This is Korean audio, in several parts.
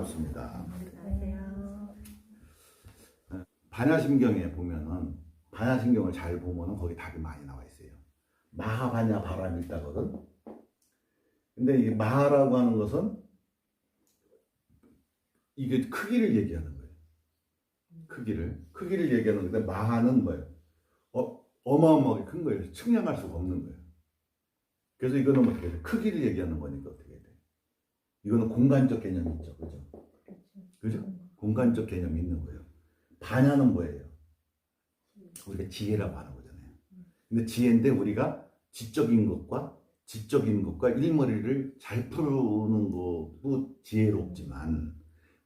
반갑습니다. 안녕하세요. 반야심경에 보면은 반야심경을 잘 보면은 거기 답이 많이 나와 있어요. 마하반야 바람이 있다거든. 근데 이 마하라고 하는 것은 이게 크기를 얘기하는 거예요. 크기를 얘기하는 건데 마하는 뭐예요? 어마어마하게 큰 거예요. 측량할 수가 없는 거예요. 그래서 이거는 어떻게 돼? 크기를 얘기하는 거니까 어떻게 돼? 이거는 공간적 개념이 있죠, 그죠? 그죠? 공간적 개념이 있는 거예요. 반야는 뭐예요? 우리가 지혜라고 하는 거잖아요. 근데 지혜인데 우리가 지적인 것과 일머리를 잘 푸는 것도 지혜롭지만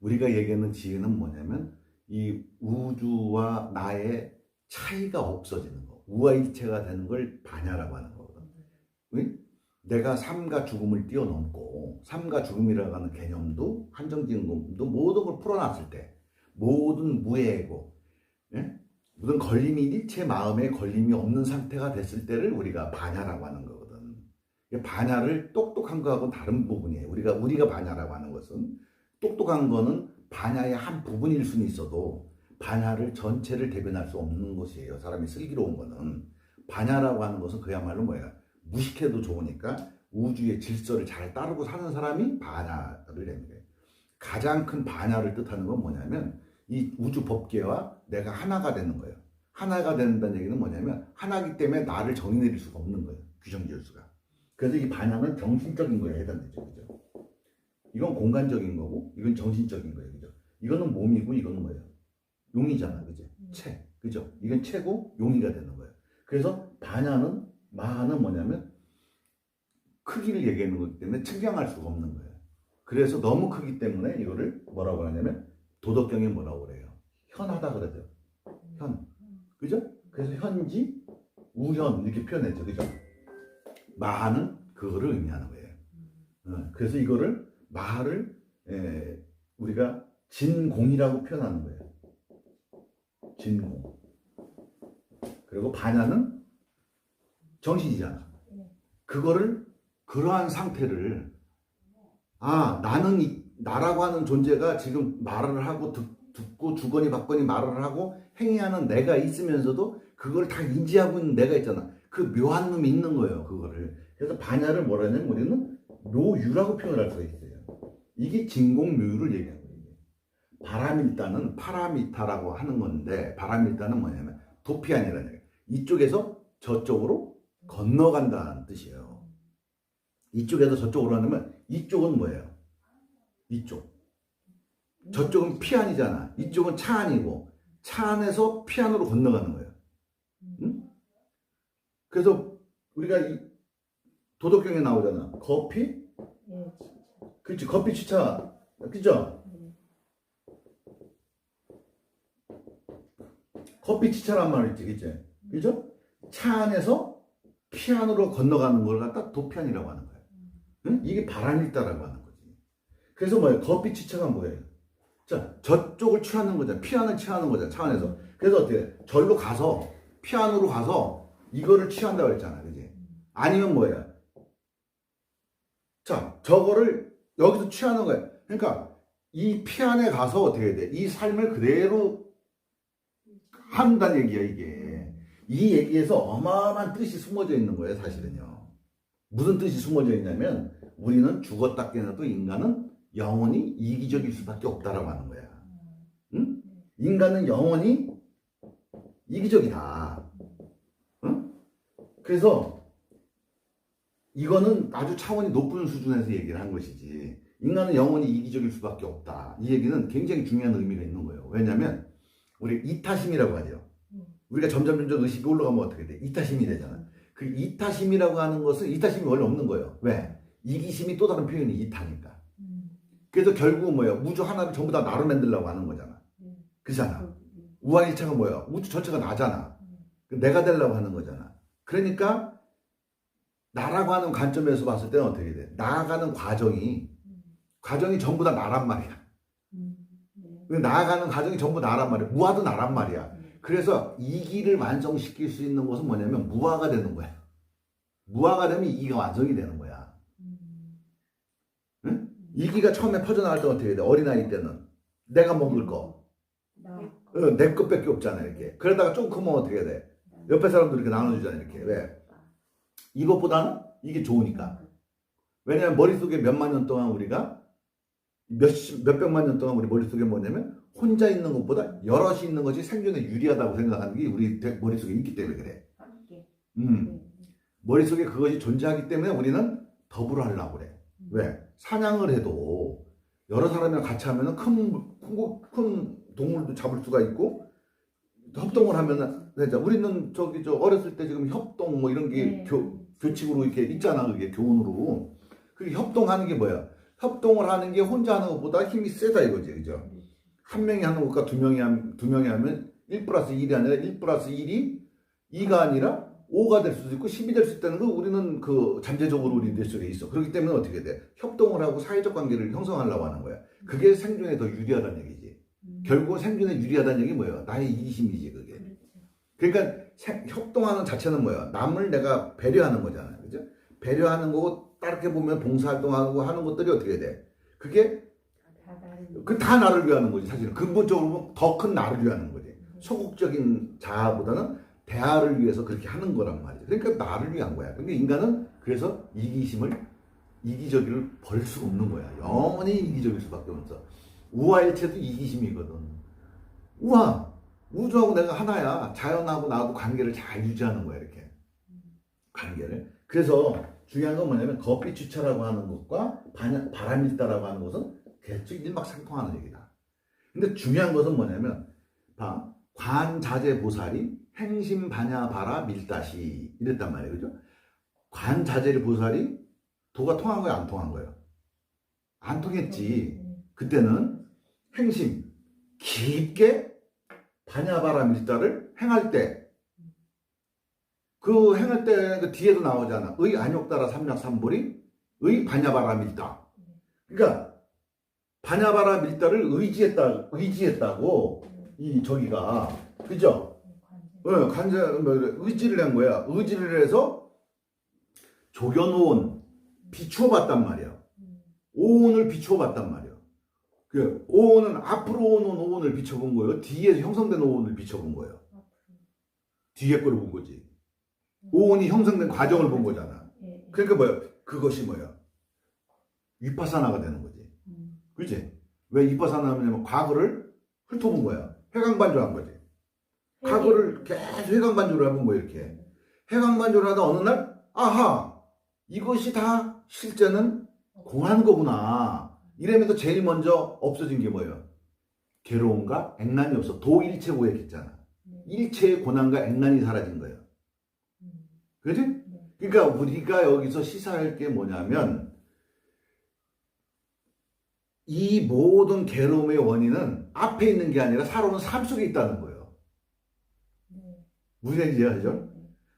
우리가 얘기하는 지혜는 뭐냐면 이 우주와 나의 차이가 없어지는 거, 우아일체가 되는 걸 반야라고 하는 거거든. 응? 내가 삶과 죽음을 뛰어넘고 삶과 죽음이라고 하는 개념도 한정지은 것도 모든 걸 풀어놨을 때 모든 무해고 예? 모든 걸림이 일체 마음에 걸림이 없는 상태가 됐을 때를 우리가 반야라고 하는 거거든. 반야를 똑똑한 거하고는 다른 부분이에요. 우리가 반야라고 하는 것은 똑똑한 거는 반야의 한 부분일 수는 있어도 반야를 전체를 대변할 수 없는 것이에요. 사람이 슬기로운 거는. 반야라고 하는 것은 그야말로 뭐야? 무식해도 좋으니까 우주의 질서를 잘 따르고 사는 사람이 반야를 됩니다. 가장 큰 반야를 뜻하는 건 뭐냐면 이 우주 법계와 내가 하나가 되는 거예요. 하나가 된다는 얘기는 뭐냐면 하나이기 때문에 나를 정의 내릴 수가 없는 거예요. 규정 지을 수가. 그래서 이 반야는 정신적인 거에 해당되죠. 그죠? 이건 공간적인 거고 이건 정신적인 거예요. 그죠? 이거는 몸이고 이거는 뭐예요? 용이잖아. 그죠? 체. 그죠? 이건 체고 용이가 되는 거예요. 그래서 반야는 마하는 뭐냐면 크기를 얘기하는 거기 때문에 측량할 수가 없는 거예요. 그래서 너무 크기 때문에 이거를 뭐라고 하냐면 도덕경에 뭐라고 그래요? 현하다 그러죠. 현. 그죠? 그래서 현지, 우현 이렇게 표현했죠. 그죠? 마하는 그거를 의미하는 거예요. 그래서 이거를 마하를 우리가 진공이라고 표현하는 거예요. 진공. 그리고 반야는 정신이잖아. 그거를 그러한 상태를 나는 나라고 하는 존재가 지금 말을 하고 듣고 주거니 받거니 말을 하고 행위하는 내가 있으면서도 그걸 다 인지하고 있는 내가 있잖아. 그 묘한 놈이 있는 거예요. 그거를. 그래서 반야를 뭐라 하냐면 우리는 묘유라고 표현할 수가 있어요. 이게 진공묘유를 얘기하는 거예요. 바라밀다는 파라미타라고 하는 건데 바라밀다는 뭐냐면 도피아니라는 얘기예요. 이쪽에서 저쪽으로 건너간다는 뜻이에요. 이쪽에서 저쪽으로 하면 이쪽은 뭐예요? 이쪽. 저쪽은 피안이잖아. 이쪽은 차안이고 차안에서 피안으로 건너가는 거예요. 응? 그래서 우리가 이 도덕경에 나오잖아. 거피? 그렇지. 거피 치차. 그죠? 커피 치차란 말이 있지, 그치? 그죠? 차 안에서 피안으로 건너가는 걸 갖다 도피안이라고 하는 거예요. 응? 이게 바람일다라고 하는 거지. 그래서 뭐예요? 커피 치차가 뭐예요? 자, 저쪽을 취하는 거잖아. 피안을 취하는 거잖아, 차 안에서. 그래서 어떻게 해? 절로 가서, 피안으로 가서 이거를 취한다고 했잖아, 그지? 아니면 뭐예요? 자, 저거를 여기서 취하는 거예요. 그러니까 이 피안에 가서 어떻게 해야 돼? 이 삶을 그대로 한다는 얘기야, 이게. 이 얘기에서 어마어마한 뜻이 숨어져 있는 거예요, 사실은요. 무슨 뜻이 숨어져 있냐면, 우리는 죽었다 깨어나도 인간은 영원히 이기적일 수밖에 없다라고 하는 거야. 응? 인간은 영원히 이기적이다. 응? 그래서 이거는 아주 차원이 높은 수준에서 얘기를 한 것이지. 인간은 영원히 이기적일 수밖에 없다. 이 얘기는 굉장히 중요한 의미가 있는 거예요. 왜냐면, 우리 이타심이라고 하죠. 우리가 점점 의식이 올라가면 어떻게 돼? 이타심이 되잖아. 그 이타심이라고 하는 것은 이타심이 원래 없는 거예요. 왜? 이기심이 또 다른 표현이 이타니까. 그래서 결국은 뭐예요? 우주 하나를 전부 다 나로 만들려고 하는 거잖아. 그잖아. 우아일체가 뭐예요? 우주 전체가 나잖아. 내가 되려고 하는 거잖아. 그러니까 나라고 하는 관점에서 봤을 때는 어떻게 돼? 나아가는 과정이 전부 다 나란 말이야. 나아가는 과정이 전부 나란 말이야. 무아도 나란 말이야. 그래서 이기를 완성시킬 수 있는 것은 뭐냐면 무아가 되는 거야. 무아가 되면 이기가 완성이 되는 거야. 응? 이기가 처음에 퍼져나갈 때 어떻게 돼? 어린아이 때는 내가 먹을 거. 내 것밖에 없잖아, 이렇게. 그러다가 좀 크면 어떻게 돼? 옆에 사람들 이렇게 나눠주잖아, 이렇게. 왜? 이것보다는 이게 좋으니까. 왜냐면 머릿속에 몇만 년 동안 우리가 몇백만 년 동안 우리 머릿속에 뭐냐면 혼자 있는 것보다 여럿이 있는 것이 생존에 유리하다고 생각하는 게 우리 머릿속에 있기 때문에 그래. 머릿속에 그것이 존재하기 때문에 우리는 더불어 하려고 그래. 왜? 사냥을 해도 여러 사람이랑 같이 하면은 큰 동물도 잡을 수가 있고 협동을 하면은 되죠. 우리는 어렸을 때 지금 협동 뭐 이런 게 교칙으로 이렇게 있잖아. 그게 교훈으로. 그 협동하는 게 뭐야? 협동을 하는 게 혼자 하는 것보다 힘이 세다 이거지. 그죠? 한 명이 하는 것과 두 명이 하면 1 플러스 1이 아니라 1 플러스 1이 2가 아니라 5가 될 수도 있고 10이 될 수 있다는 거 우리는 그 잠재적으로 우리 뇌속에 있어. 그렇기 때문에 어떻게 돼? 협동을 하고 사회적 관계를 형성하려고 하는 거야. 그게 생존에 더 유리하다는 얘기지. 결국 생존에 유리하다는 얘기 뭐예요? 나의 이기심이지 그게. 그러니까 협동하는 자체는 뭐야? 남을 내가 배려하는 거잖아요. 그죠? 배려하는 거고 따르게 보면 봉사활동하고 하는 것들이 어떻게 돼? 그게 다 나를 위하는 거지 사실은. 근본적으로 보면 더 큰 나를 위하는 거지. 소극적인 자아보다는 대화를 위해서 그렇게 하는 거란 말이죠. 그러니까 나를 위한 거야. 근데 인간은 그래서 이기적이를 버릴 수가 없는 거야. 영원히 이기적일 수밖에 없어. 우화일체도 이기심이거든. 우주하고 내가 하나야. 자연하고 나하고 관계를 잘 유지하는 거야, 이렇게. 관계를. 그래서 중요한 건 뭐냐면, 거삐추차라고 하는 것과 바람일다라고 하는 것은 계속 일맥상통하는 얘기다. 근데 중요한 것은 뭐냐면, 관자재보살이 행심반야바라 밀다시 이랬단 말이에요. 그죠? 관자재보살이 도가 통한 거야, 안 통한 거예요? 안 통했지. 그때는 행심 깊게 반야바라 밀다를 행할 때 그 행할 때 그 뒤에도 나오잖아. 의 안욕따라 삼략삼보리 의 반야바라 밀다. 그러니까 반야바라 밀다를 의지했다고 이 저기가 그죠? 의지를 한 거야. 의지를 해서 조견오온 비추어 봤단 말이야. 오온을 비추어 봤단 말이야. 그 오온은 앞으로 오는 오온을 비춰본 거예요. 뒤에서 형성된 오온을 비춰본 거예요. 뒤에 거를 본 거지. 오온이 형성된 과정을 본 거잖아. 그러니까 뭐야? 그것이 뭐야? 위파사나가 되는 거지. 그치? 왜 위파사나 하냐면 과거를 훑어본 거야. 해강반조한 거지. 과거를 계속 해강반조를 해본 거야, 이렇게. 해강반조를 하다 어느 날, 아하! 이것이 다 실제는 공한 거구나. 이러면서 제일 먼저 없어진 게 뭐예요? 괴로움과 액난이 없어. 도일체고액했잖아. 일체의 고난과 액난이 사라진 거예요. 그지? 그러니까 우리가 여기서 시사할 게 뭐냐면 이 모든 괴로움의 원인은 앞에 있는 게 아니라 살아오는 삶 속에 있다는 거예요. 무슨 얘기인지 알죠?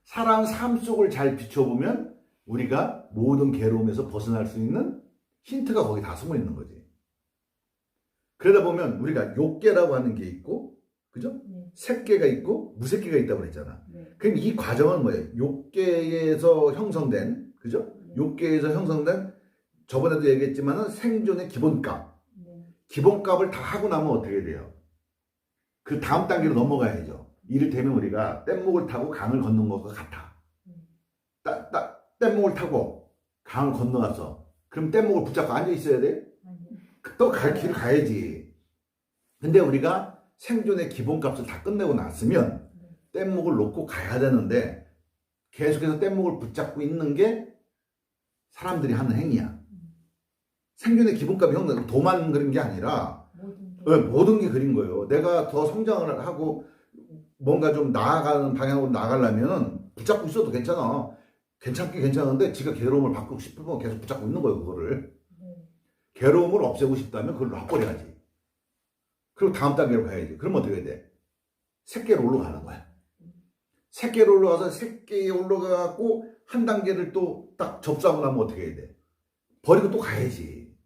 살아온 삶 속을 잘 비춰보면 우리가 모든 괴로움에서 벗어날 수 있는 힌트가 거기 다 숨어 있는 거지. 그러다 보면 우리가 욕계라고 하는 게 있고, 그죠? 색계가 있고 무색계가 있다고 그랬잖아. 그럼 이 과정은 뭐예요? 욕계에서 형성된, 그죠? 욕계에서 형성된, 저번에도 얘기했지만은 생존의 기본값. 기본값을 다 하고 나면 어떻게 돼요? 그 다음 단계로 넘어가야죠. 이를테면 우리가 뗏목을 타고 강을 건넌 것과 같아. 뗏목을 타고 강을 건너갔어. 그럼 뗏목을 붙잡고 앉아 있어야 돼? 또 갈 길을 가야지. 근데 우리가 생존의 기본값을 다 끝내고 났으면 뗏목을 놓고 가야 되는데 계속해서 뗏목을 붙잡고 있는 게 사람들이 하는 행위야. 생존의 기본값이 도만 그린 게 아니라 모든 게 그린 거예요. 내가 더 성장을 하고 뭔가 좀 나아가는 방향으로 나가려면 붙잡고 있어도 괜찮아. 괜찮긴 괜찮은데 지가 괴로움을 바꾸고 싶으면 계속 붙잡고 있는 거예요. 그거를. 괴로움을 없애고 싶다면 그걸 놔버려야지. 그리고 다음 단계로 가야지. 그러면 어떻게 돼? 새끼로 올라가는 거야. 새끼로 올라가서 새끼에 올라가고 한 단계를 또 딱 접수하고 나면 어떻게 해야 돼? 버리고 또 가야지.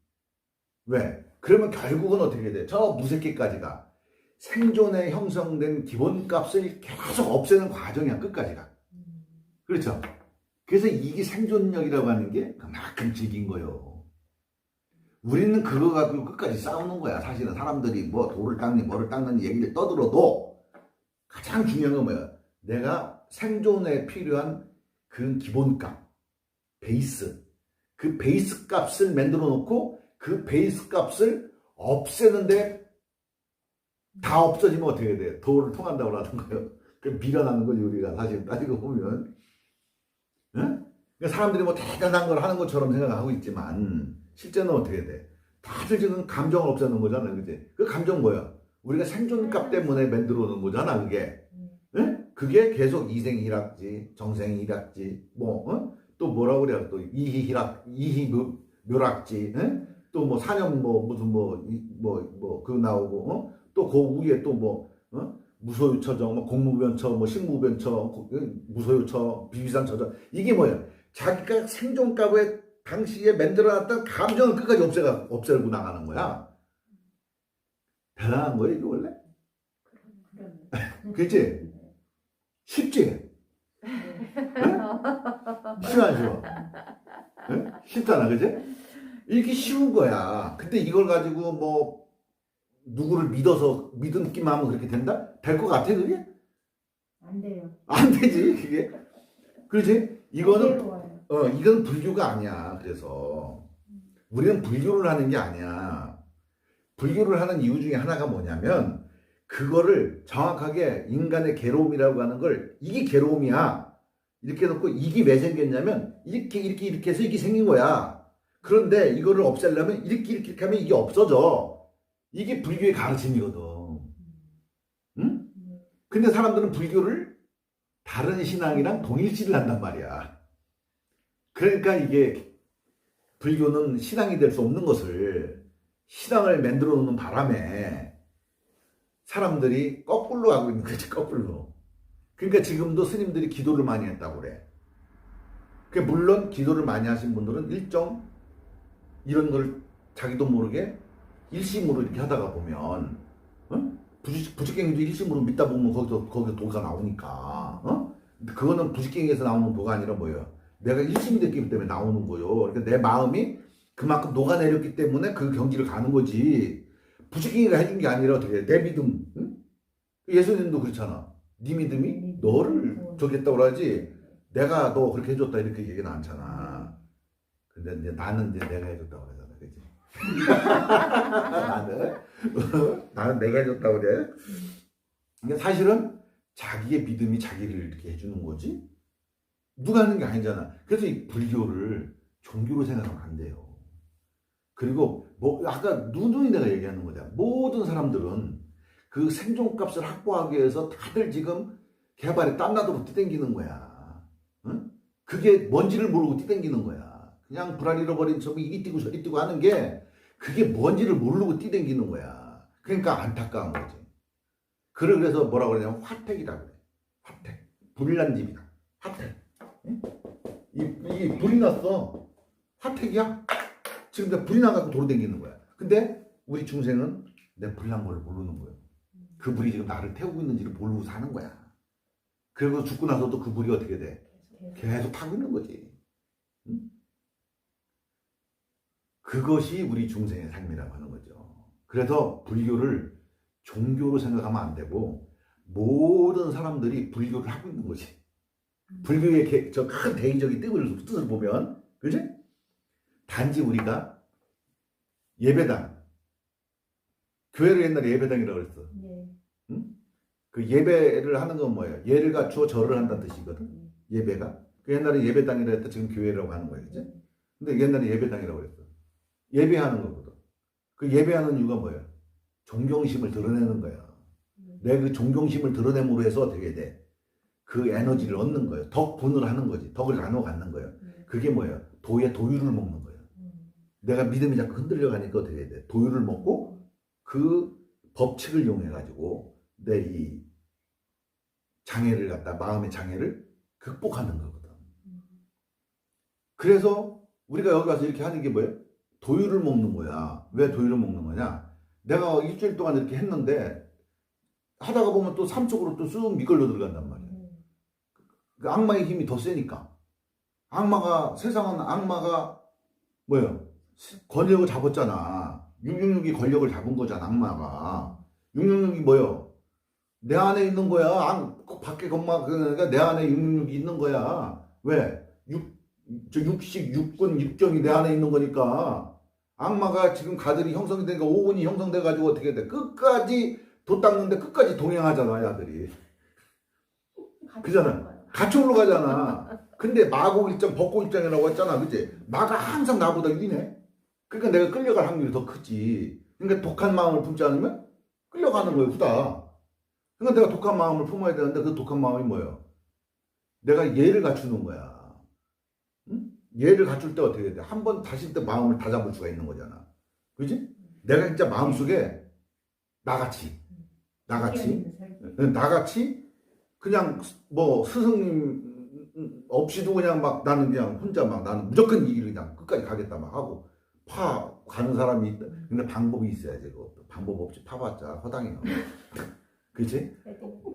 왜? 그러면 결국은 어떻게 해야 돼? 저 무새끼까지가 생존에 형성된 기본값을 계속 없애는 과정이야. 끝까지가. 그렇죠? 그래서 이게 생존력이라고 하는 게 그만큼 질긴 거예요. 우리는 그거 가지고 끝까지 싸우는 거야. 사실은 사람들이 뭐 돌을 닦니 뭐를 닦는 얘기를 떠들어도 가장 중요한 건 뭐야? 내가 생존에 필요한 그 기본값, 베이스. 그 베이스 값을 만들어 놓고 그 베이스 값을 없애는데 다 없어지면 어떻게 돼? 도를 통한다고 하는 거예요. 그 밀어나는 거지, 우리가 사실 따지고 보면. 응? 그러니까 사람들이 뭐 대단한 걸 하는 것처럼 생각하고 있지만 실제는 어떻게 돼? 다들 지금 감정을 없애는 거잖아, 그지? 그 감정 뭐야? 우리가 생존값 때문에 만들어 놓은 거잖아, 그게. 응? 그게 계속 이생희락지, 정생희락지, 뭐, 어? 또 뭐라고 그래요? 또 이희묘락지, 응? 또 뭐 사년 뭐 무슨 그거 나오고, 어? 또 그 위에 또 뭐, 어? 무소유처정, 뭐 공무변처, 뭐 식무변처, 무소유처, 비비상처정. 이게 뭐야? 자기가 생존값에 당시에 만들어놨던 감정을 끝까지 없애고 나가는 거야. 대단한 거야, 이게 원래? 그치? 쉽지? 쉬워, 안 쉬워? 응? 쉽잖아, 그치? 이렇게 쉬운 거야. 근데 이걸 가지고 뭐, 누구를 믿기만 하면 그렇게 된다? 될 것 같아, 그게? 안 돼요. 안 되지, 그게. 그렇지? 이건 어려워요. 불교가 아니야. 그래서 우리는 불교를 하는 게 아니야. 불교를 하는 이유 중에 하나가 뭐냐면 그거를 정확하게 인간의 괴로움이라고 하는 걸 이게 괴로움이야. 이렇게 놓고 이게 왜 생겼냐면 이렇게 해서 이게 생긴 거야. 그런데 이거를 없애려면 이렇게 하면 이게 없어져. 이게 불교의 가르침이거든. 응? 근데 사람들은 불교를 다른 신앙이랑 동일시를 한단 말이야. 그러니까 이게 불교는 신앙이 될 수 없는 것을 신앙을 만들어 놓는 바람에 사람들이 거꾸로 하고 있는 거지, 거꾸로. 그러니까 지금도 스님들이 기도를 많이 했다고 그래. 물론 기도를 많이 하신 분들은 일정 이런 걸 자기도 모르게 일심으로 이렇게 하다가 보면 어? 부직갱이도 일심으로 믿다 보면 거기서 도가 나오니까 어? 그거는 부직갱이에서 나오는 도가 아니라 뭐예요? 내가 일심이 됐기 때문에 나오는 거예요. 그러니까 내 마음이 그만큼 녹아내렸기 때문에 그 경지를 가는 거지. 부직갱이가 해준 게 아니라 어떻게 내 믿음. 응? 예수님도 그렇잖아. 네 믿음이 너를 저기 했다고 그러지. 내가 너 그렇게 해줬다 이렇게 얘기는 않잖아. 근데 이제 나는 이제 내가 해줬다고 그러잖아. 그치? 나는 내가 해줬다고 그래. 그러니까 사실은 자기의 믿음이 자기를 이렇게 해주는 거지. 누가 하는 게 아니잖아. 그래서 이 불교를 종교로 생각하면 안 돼요. 그리고 뭐 아까 누누이 내가 얘기하는 거잖아. 모든 사람들은 그 생존값을 확보하기 위해서 다들 지금 개발에 땀나도록 뛰댕기는 거야. 응? 그게 뭔지를 모르고 뛰댕기는 거야. 그냥 불알 잃어버린 척이 이리 뛰고 저리 뛰고 하는 게 그게 뭔지를 모르고 뛰댕기는 거야. 그러니까 안타까운 거지. 그래서 뭐라고 그러냐면 화택이라고 그래. 화택. 불난 집이다. 화택. 응? 이게 불이 났어. 화택이야? 지금 내가 불이 나갖고 도로 댕기는 거야. 근데 우리 중생은 내 불난 걸 모르는 거예요. 그 불이 지금 나를 태우고 있는지를 모르고 사는 거야. 그리고 죽고 나서도 그 불이 어떻게 돼? 계속 타고 있는 거지. 응? 그것이 우리 중생의 삶이라고 하는 거죠. 그래서 불교를 종교로 생각하면 안 되고 모든 사람들이 불교를 하고 있는 거지. 불교의 저 큰 대의적인 뜻을 보면, 그지? 단지 우리가 예배당, 교회를 옛날에 예배당이라고 그랬어. 응? 그 예배를 하는 건 뭐예요? 예를 갖추어 절을 한다는 뜻이거든. 예배가. 그 옛날에 예배당이라 했다 지금 교회라고 하는 거예요. 그지? 근데 옛날에 예배당이라고 그랬어. 예배하는 거거든. 그 예배하는 이유가 뭐예요? 존경심을 드러내는 거야. 내 그 존경심을 드러냄으로 해서 어떻게 돼? 그 에너지를 얻는 거예요. 덕분을 하는 거지. 덕을 나눠 갖는 거예요. 그게 뭐예요? 도의 도유를 먹는 거예요. 내가 믿음이 자꾸 흔들려 가니까 어떻게 돼? 도유를 먹고 그 법칙을 이용해 가지고 내 이 장애를 갖다 마음의 장애를 극복하는 거거든. 그래서 우리가 여기 와서 이렇게 하는 게 뭐예요? 도유를 먹는 거야. 왜 도유를 먹는 거냐? 내가 일주일 동안 이렇게 했는데 하다가 보면 또 삶 속으로 또 쑥 미끌려 들어간단 말이야. 그 악마의 힘이 더 세니까. 세상은 악마가 뭐예요? 권력을 잡았잖아. 666이 권력을 잡은 거잖아, 악마가. 666이 뭐요? 내 안에 있는 거야. 밖에 겁마, 그러니까 내 안에 666이 있는 거야. 왜? 육식, 육군, 육정이 내 안에 있는 거니까. 악마가 지금 가들이 형성이 되니까 오운이 형성돼가지고 어떻게 돼? 끝까지 도 닦는데 끝까지 동행하잖아, 야들이. 그잖아. 같이 올라가잖아. 근데 마곡 일정, 벚꽃 일정이라고 했잖아. 그치? 마가 항상 나보다 위네. 그러니까 내가 끌려갈 확률이 더 크지. 그러니까 독한 마음을 품지 않으면 끌려가는 거예요, 후다. 그러니까 내가 독한 마음을 품어야 되는데 그 독한 마음이 뭐예요? 내가 예를 갖추는 거야. 응? 예를 갖출 때 어떻게 돼? 한 번 다시 또 마음을 다 잡을 수가 있는 거잖아. 그지? 내가 진짜 마음속에 나같이 그냥 뭐 스승님 없이도 그냥 막 나는 그냥 혼자 막 나는 무조건 이 길을 그냥 끝까지 가겠다 막 하고 가는 사람이 있다. 근데 방법이 있어야지. 그것도 방법 없이 파봤자 허당이야. 그치?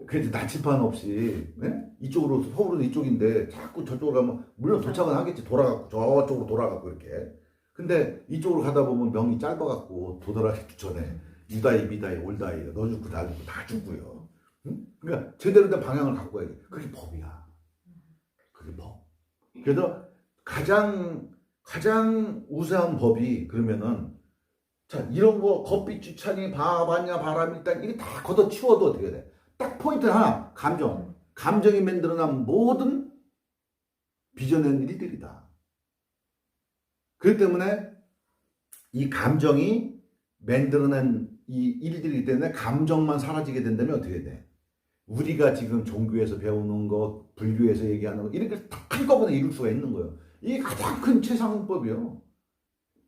그래서 나치판 없이 네? 이쪽으로 서울은 이쪽인데 자꾸 저쪽으로 가면 물론 도착은 하겠지. 돌아가고 저쪽으로 돌아가고 이렇게. 근데 이쪽으로 가다 보면 명이 짧아갖고 도달하기 전에 유다이 미다이 올다이 너 죽고 나 죽고 다 죽고요. 응? 그러니까 제대로 된 방향을 갖고 가야지. 그게 법이야. 그게 법. 그래서 가장 우수한 법이 그러면은 자 이런 거 겉빛 주찬이 봤냐 바람 일단 이게 다 걷어치워도 어떻게 돼? 딱 포인트 하나 감정이 만들어낸 모든 빚어낸 일들이다. 그렇기 때문에 이 감정이 만들어낸 이 일들이기 때문에 감정만 사라지게 된다면 어떻게 돼? 우리가 지금 종교에서 배우는 것, 불교에서 얘기하는 것 이렇게 다 한꺼번에 이룰 수가 있는 거예요. 이게 가장 큰 최상법이요.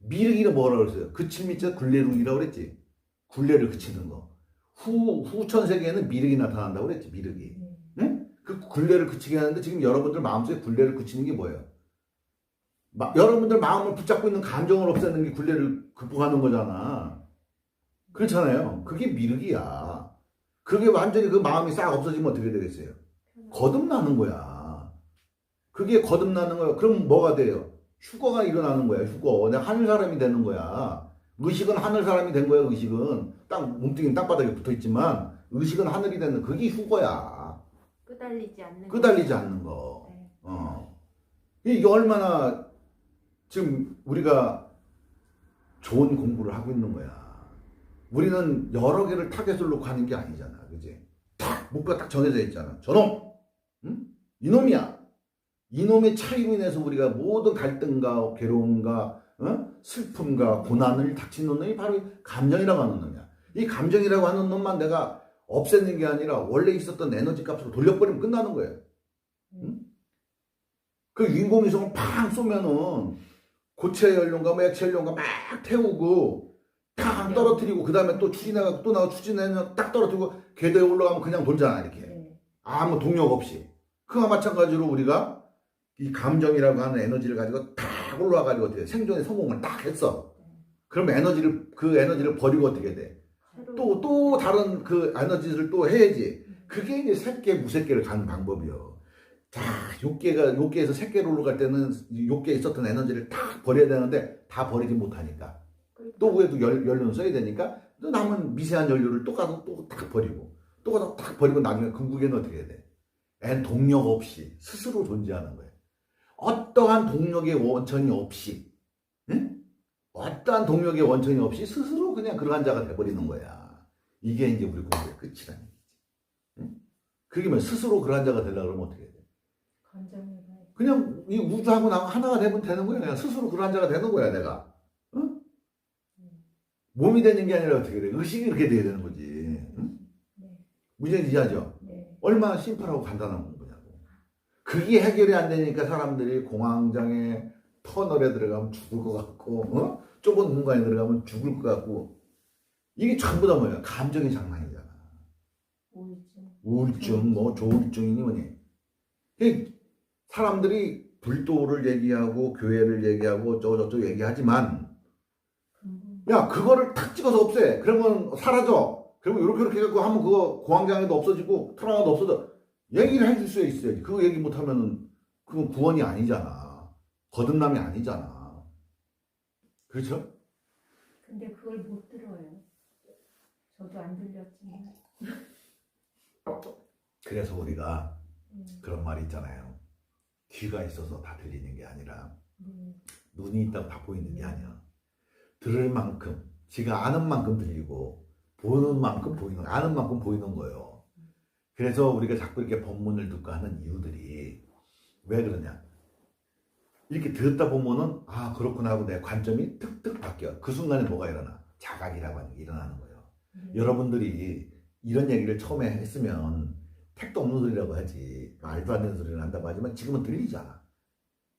미륵이라 뭐라 그랬어요? 그칠 밑에 굴레룩이라고 그랬지. 굴레를 그치는 거. 후천 세계에는 미륵이 나타난다고 그랬지. 미륵이. 응? 그 굴레를 그치게 하는데 지금 여러분들 마음속에 굴레를 그치는 게 뭐예요? 여러분들 마음을 붙잡고 있는 감정을 없애는 게 굴레를 극복하는 거잖아. 그렇잖아요. 그게 미륵이야. 그게 완전히 그 마음이 싹 없어지면 어떻게 되겠어요? 거듭나는 거야. 그게 거듭나는 거야. 그럼 뭐가 돼요? 휴거가 일어나는 거야. 휴거. 내가 하늘 사람이 되는 거야. 의식은 하늘 사람이 된 거야. 의식은 몸뚱이는 땅바닥에 붙어있지만 의식은 하늘이 되는 그게 휴거야. 끄달리지 않는 거. 네. 이게 얼마나 지금 우리가 좋은 공부를 하고 있는 거야. 우리는 여러 개를 타겟을 놓고 하는 게 아니잖아. 그지? 딱 목표가 딱 정해져 있잖아. 저놈! 응? 이놈이야. 이놈의 차이로 인해서 우리가 모든 갈등과 괴로움과 슬픔과 고난을 닥치는 놈이 바로 감정이라고 하는 놈이야. 이 감정이라고 하는 놈만 내가 없애는 게 아니라 원래 있었던 에너지 값으로 돌려버리면 끝나는 거예요. 응? 그 인공위성을 팡 쏘면은 고체 연료인가 뭐 액체 연료인가 막 태우고 탁 떨어뜨리고 그 다음에 또 추진해가지고 또 나가 추진해서 딱 떨어뜨리고 궤도에 올라가면 그냥 돌잖아 이렇게. 아무 동력 없이. 그와 마찬가지로 우리가 이 감정이라고 하는 에너지를 가지고 딱 올라와가지고 어떻게 생존의 성공을 딱 했어. 그럼 그 에너지를 버리고 어떻게 돼? 또 다른 그 에너지를 또 해야지. 그게 이제 새끼 무새끼를 가는 방법이요. 자, 욕계에서 새끼로 올라갈 때는 욕계에 있었던 에너지를 딱 버려야 되는데 다 버리지 못하니까. 또 위에도 연료는 써야 되니까 또 남은 미세한 연료를 또 가서 또 딱 버리고 또 가서 딱 버리고 나중에 궁극에는 어떻게 해야 돼? 동력 없이 스스로 존재하는 거예요. 어떠한 동력의 원천이 없이 응? 어떠한 동력의 원천이 없이 스스로 그냥 그러한 자가 돼버리는 거야. 이게 이제 우리 공부의 끝이라는 얘기지. 응? 그게 뭐 스스로 그러한 자가 되려고 그러면 어떻게 돼? 그냥 이 우주하고 나하고 하나가 되면 되는 거야. 그냥 스스로 그러한 자가 되는 거야 내가. 응? 몸이 되는 게 아니라 어떻게 돼? 의식이 이렇게 돼야 되는 거지. 응? 무슨 이해하죠? 얼마나 심플하고 간단한 거냐고. 그게 해결이 안 되니까 사람들이 공황장애 터널에 들어가면 죽을 것 같고 좁은 공간에 들어가면 죽을 것 같고 이게 전부 다 뭐야? 감정의 장난이잖아. 우울증 뭐 조울증이니 뭐니. 사람들이 불도를 얘기하고 교회를 얘기하고 저거 얘기하지만 야 그거를 탁 찍어서 없애. 그러면 사라져. 그리고 이렇게 해갖고 하면 그거 공황장애도 없어지고 트라우마도 없어져. 얘기를 해줄 수 있어야지. 그거 얘기 못하면은 그건 구원이 아니잖아. 거듭남이 아니잖아. 그렇죠? 근데 그걸 못 들어요. 저도 안 들렸지만. 그래서 우리가 네. 그런 말이 있잖아요. 귀가 있어서 다 들리는 게 아니라 네. 눈이 있다고 다 보이는 게 아니야. 들을 만큼, 지가 아는 만큼 들리고 보는 만큼 보이는, 아는 만큼 보이는 거예요. 그래서 우리가 자꾸 이렇게 법문을 듣고 하는 이유들이 왜 그러냐? 이렇게 듣다 보면은 아 그렇구나 하고 내 관점이 득득 바뀌어. 그 순간에 뭐가 일어나? 자각이라고 하는 게 일어나는 거예요. 네. 여러분들이 이런 얘기를 처음에 했으면 택도 없는 소리라고 하지 말도 안 되는 소리를 한다고 하지만 지금은 들리잖아.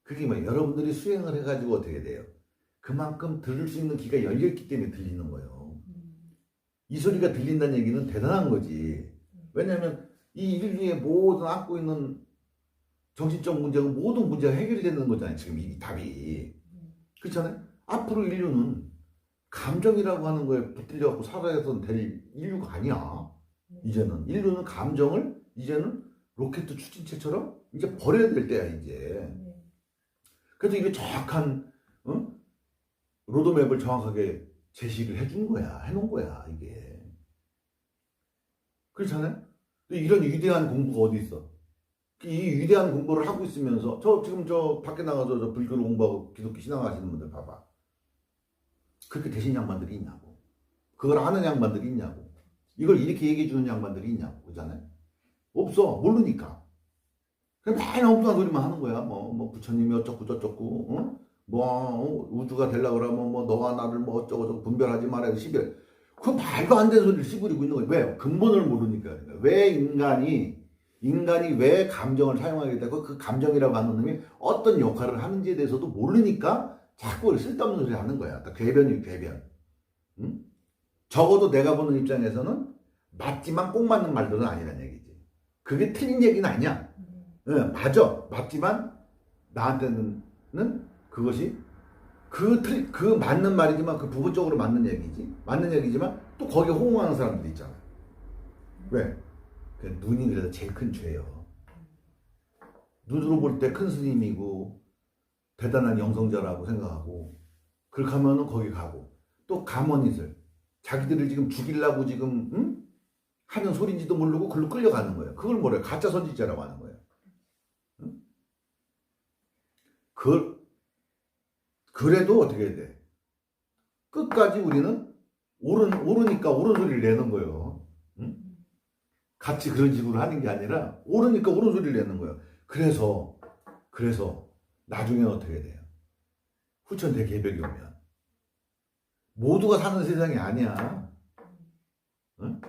그게 뭐 여러분들이 수행을 해가지고 어떻게 돼요? 그만큼 들을 수 있는 귀가 열려있기 때문에 들리는 거예요. 이 소리가 들린다는 얘기는 대단한 거지. 왜냐하면 이 인류의 모든 안고 있는 정신적 문제고 모든 문제가 해결되는 거잖아요. 지금 이 답이. 그렇잖아요. 앞으로 인류는 감정이라고 하는 거에 붙들려갖고 살아야서 될 인류가 아니야. 이제는 인류는 감정을 이제는 로켓 추진체처럼 이제 버려야 될 때야 이제. 그래서 이게 정확한 로드맵을 정확하게 제시를 해준 거야. 해놓은 거야 이게. 그렇잖아요. 이런 위대한 공부가 어디 있어? 이 위대한 공부를 하고 있으면서 지금 밖에 나가서 저 불교를 공부하고 기독교 신앙하시는 분들 봐봐. 그렇게 되신 양반들이 있냐고. 그걸 아는 양반들이 있냐고. 이걸 이렇게 얘기해 주는 양반들이 있냐고. 그잖아요. 없어. 모르니까. 그냥 맨 엉뚱한 소리만 하는 거야. 뭐 부처님이 어쩌고 저쩌고, 우주가 되려고 그러면 너와 나를 어쩌고 저쩌고 분별하지 말아야 돼. 시비래. 그 말도 안 되는 소리를 씨부리고 있는 거야. 왜? 근본을 모르니까. 왜 인간이 왜 감정을 사용하게 되고 그 감정이라고 하는 놈이 어떤 역할을 하는지에 대해서도 모르니까 자꾸 쓸데없는 소리 하는 거야. 궤변이 궤변. 응? 적어도 내가 보는 입장에서는 맞지만 꼭 맞는 말들은 아니란 얘기지. 그게 틀린 얘기는 아니야. 응, 맞아. 맞지만 나한테는 그것이 그 맞는 말이지만 그 부분적으로 맞는 얘기지. 맞는 얘기지만 또 거기에 호응하는 사람들이 있잖아. 왜? 그 눈이 그래서 제일 큰 죄예요. 눈으로 볼 때 큰 스님이고 대단한 영성자라고 생각하고 그렇게 하면은 거기 가고 또 가머니들 자기들을 지금 죽이려고 지금 하는 소리인지도 모르고 글로 끌려가는 거예요. 그걸 뭐래요? 가짜 선지자라고 하는 거예요. 응? 그래도 어떻게 해야 돼? 끝까지 우리는 옳으니까 옳은 소리를 내는 거예요. 응? 같이 그런 식으로 하는 게 아니라 옳으니까 옳은 소리를 내는 거예요. 그래서 나중에는 어떻게 돼요? 후천대 개벽이 오면 모두가 사는 세상이 아니야. 응?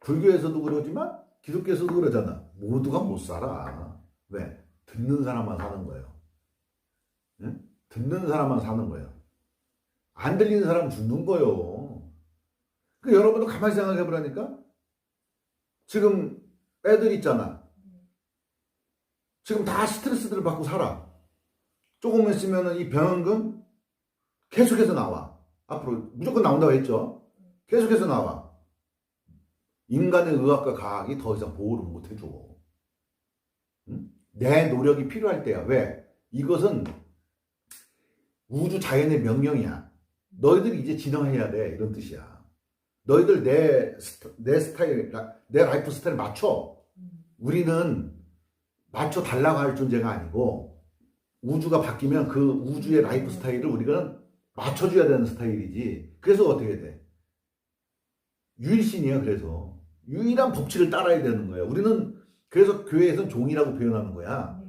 불교에서도 그러지만 기독교에서도 그러잖아. 모두가 못 살아. 왜? 듣는 사람만 사는 거예요. 응? 듣는 사람만 사는 거예요. 안 들리는 사람은 죽는 거예요. 여러분도 가만히 생각해 보라니까. 지금 애들 있잖아. 지금 다 스트레스들을 받고 살아. 조금 있으면 이 병원금 계속해서 나와. 앞으로 무조건 나온다고 했죠. 계속해서 나와. 인간의 의학과 과학이 더 이상 보호를 못 해줘. 응? 내 노력이 필요할 때야. 왜? 이것은 우주 자연의 명령이야. 너희들이 이제 진화해야 돼. 이런 뜻이야. 너희들 내 스타일, 내 라이프 스타일 맞춰. 우리는 맞춰 달라고 할 존재가 아니고 우주가 바뀌면 그 우주의 라이프 스타일을 우리가 맞춰줘야 되는 스타일이지. 그래서 어떻게 돼? 유일신이야. 그래서 유일한 법칙을 따라야 되는 거야. 우리는 그래서 교회에서는 종이라고 표현하는 거야.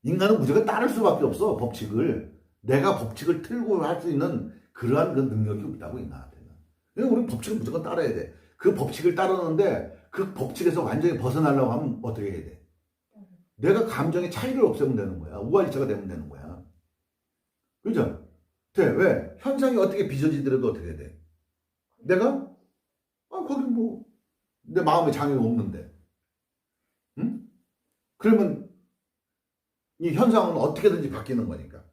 인간은 무조건 따를 수밖에 없어. 법칙을. 내가 법칙을 틀고 할 수 있는 그러한 그 능력이 없다고 인간한테는. 그래서 우리 법칙을 무조건 따라야 돼. 그 법칙을 따르는데 그 법칙에서 완전히 벗어나려고 하면 어떻게 해야 돼? 내가 감정의 차이를 없애면 되는 거야. 우화일체가 되면 되는 거야. 그죠? 왜? 현상이 어떻게 빚어지더라도 어떻게 돼? 내가? 거기 내 마음에 장애가 없는데. 응? 그러면 이 현상은 어떻게든지 바뀌는 거니까.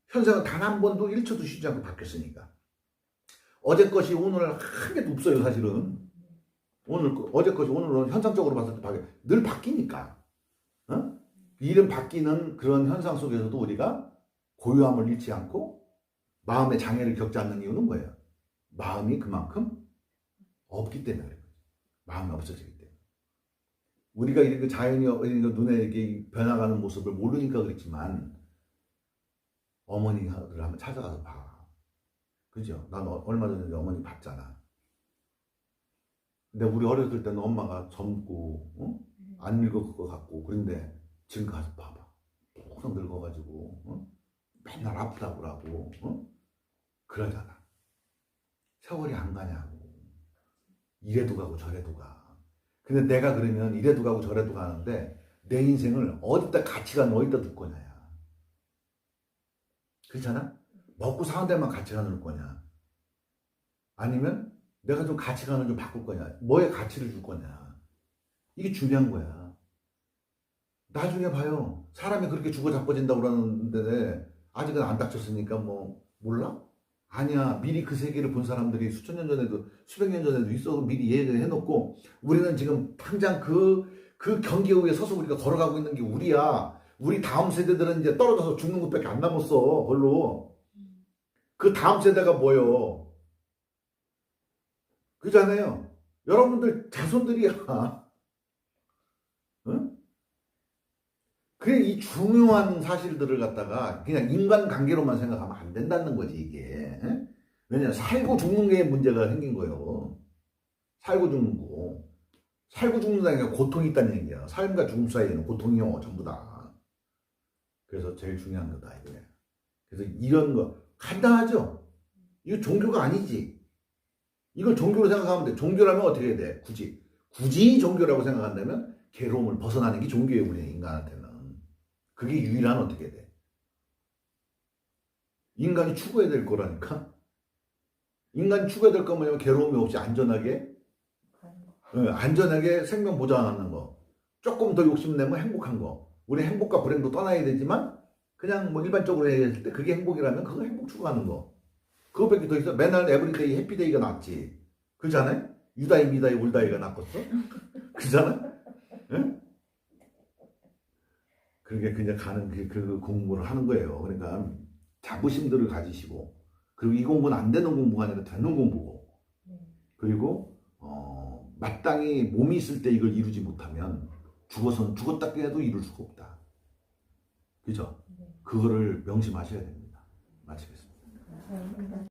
현상은 단 한 번도 1초도 쉬지 않고 바뀌었으니까. 어제 것이 오늘 한 개도 없어요, 사실은. 어제 것이 오늘은 현상적으로 봤을 때 늘 바뀌니까. 어? 일은 바뀌는 그런 현상 속에서도 우리가 고요함을 잃지 않고 마음의 장애를 겪지 않는 이유는 뭐예요? 마음이 그만큼 없기 때문에 그래요. 마음이 없어지기 때문에. 우리가 이렇게 자연이 눈에 이렇게 변화가는 모습을 모르니까 그렇지만 어머니를 한번 찾아가서 봐. 그죠? 난 얼마 전에 어머니 봤잖아. 근데 우리 어렸을 때는 엄마가 젊고 안 늙을 것 같고 그런데 지금 가서 봐봐. 푹 늙어가지고 맨날 아프다고 그러고 그러잖아. 세월이 안 가냐고. 이래도 가고 저래도 가. 근데 내가 그러면 이래도 가고 저래도 가는데 내 인생을 어디다 가치관을 어디다 둘 거냐야. 그렇잖아? 먹고 사는 데만 가치관을 둘 거냐. 아니면 내가 좀 가치관을 좀 바꿀 거냐. 뭐에 가치를 줄 거냐. 이게 중요한 거야. 나중에 봐요. 사람이 그렇게 죽어 자빠진다고 그러는데 아직은 안 닥쳤으니까 뭐 몰라? 아니야. 미리 그 세계를 본 사람들이 수천 년 전에도 수백 년 전에도 있어도 미리 얘기를 해놓고 우리는 지금 당장 그 경계 위에 서서 우리가 걸어가고 있는 게 우리야. 우리 다음 세대들은 이제 떨어져서 죽는 것밖에 안 남았어. 별로. 그 다음 세대가 뭐요? 그잖아요. 여러분들 자손들이야. 응? 그래, 이 중요한 사실들을 갖다가 그냥 인간관계로만 생각하면 안 된다는 거지, 이게. 응? 왜냐면 살고 죽는 게 문제가 생긴 거예요. 살고 죽는 거. 살고 죽는다는 게 고통이 있다는 얘기야. 삶과 죽음 사이에는 고통이요, 전부 다. 그래서 제일 중요한 거다, 이거야. 그래서 이런 거, 간단하죠? 이거 종교가 아니지. 이걸 종교로 생각하면 돼. 종교라면 어떻게 해야 돼? 굳이 종교라고 생각한다면 괴로움을 벗어나는 게 종교의 우리 인간한테는. 그게 유일한 어떻게 해야 돼? 인간이 추구해야 될 거라니까. 인간이 추구해야 될 건 뭐냐면 괴로움이 없이 안전하게 안전하게 생명 보장하는 거. 조금 더 욕심내면 행복한 거. 우리 행복과 불행도 떠나야 되지만 그냥 뭐 일반적으로 얘기했을 때 그게 행복이라면 그거 행복 추구하는 거. 그거밖에 더 있어. 맨날 에브리데이 해피데이가 낫지. 그렇잖아요? 유다이 미다이 울다이가 낫겠어? 그렇잖아? 응? 그게 그냥 가는 그 공부를 하는 거예요. 그러니까 자부심들을 가지시고 그리고 이 공부는 안 되는 공부가 아니라 되는 공부고 그리고 마땅히 몸이 있을 때 이걸 이루지 못하면 죽어서는 죽었다 해도 이룰 수가 없다. 그죠? 그거를 명심하셔야 됩니다. 마치겠습니다. 감사합니다.